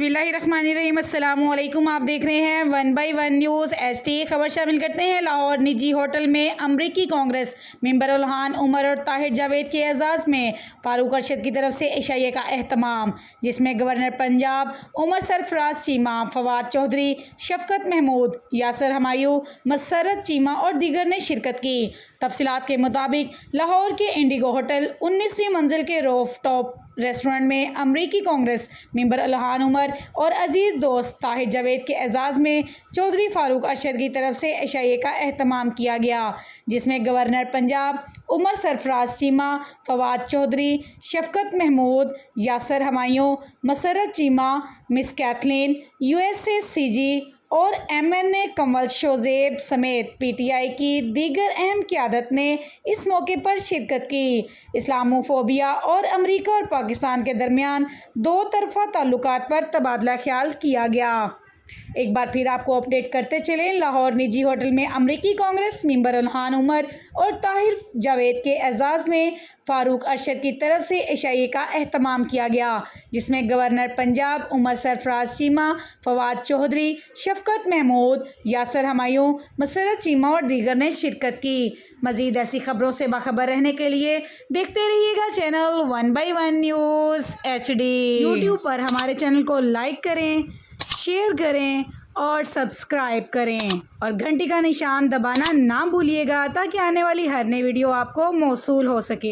बिस्मिल्लाहिर्रहमानिर्रहीम। अस्सलामुअलैकुम। आप देख रहे हैं 1 बाई 1 न्यूज़। ST खबर शामिल करते हैं। लाहौर निजी होटल में अमरीकी कांग्रेस मेंबर इल्हान उमर और ताहिर जावेद के एजाज़ में फारूक अरशद की तरफ से इशाइये का एहतमाम, जिसमें गवर्नर पंजाब उमर सरफराज चीमा, फवाद चौधरी, शफकत महमूद, यासर हमायूं, मसरत चीमा और दीगर ने शिरकत की। तफसीलात के मुताबिक लाहौर के इंडिगो होटल 19वीं मंजिल के रूफ टॉप रेस्टोरेंट में अमरीकी कांग्रेस मेंबर इल्हान उमर और अजीज़ दोस्त ताहिर जावेद के एजाज़ में चौधरी फारूक अरशद की तरफ से इशाइये का एहतमाम किया गया, जिसमें governor Punjab Umar Sarfraz Cheema, Fawad Chaudhry, Shafqat Mahmood, Yasir Humayun, Masarrat Cheema, Miss Kathleen, USACG और MNA कंवल शोजेब समेत PTI की दीगर अहम क़यादत ने इस मौके पर शिरकत की। इस्लामोफोबिया और अमरीका और पाकिस्तान के दरमियान दो तरफ़ा ताल्लुकात पर तबादला ख्याल किया गया। एक बार फिर आपको अपडेट करते चलें। लाहौर निजी होटल में अमरीकी कांग्रेस मेंबर इल्हान उमर और ताहिर जावेद के एजाज़ में फारूक अरशद की तरफ से इशाइये का एहतमाम किया गया, जिसमें गवर्नर पंजाब उमर सरफराज चीमा, फवाद चौधरी, शफकत महमूद, यासर हमायूं, मसरत चीमा और दीगर ने शिरकत की। मज़ीद ऐसी खबरों से बाखबर रहने के लिए देखते रहिएगा channel 1 by 1 news HD। YouTube पर हमारे चैनल को लाइक करें, शेयर करें और सब्सक्राइब करें और घंटी का निशान दबाना ना भूलिएगा, ताकि आने वाली हर नई वीडियो आपको मौसूल हो सके।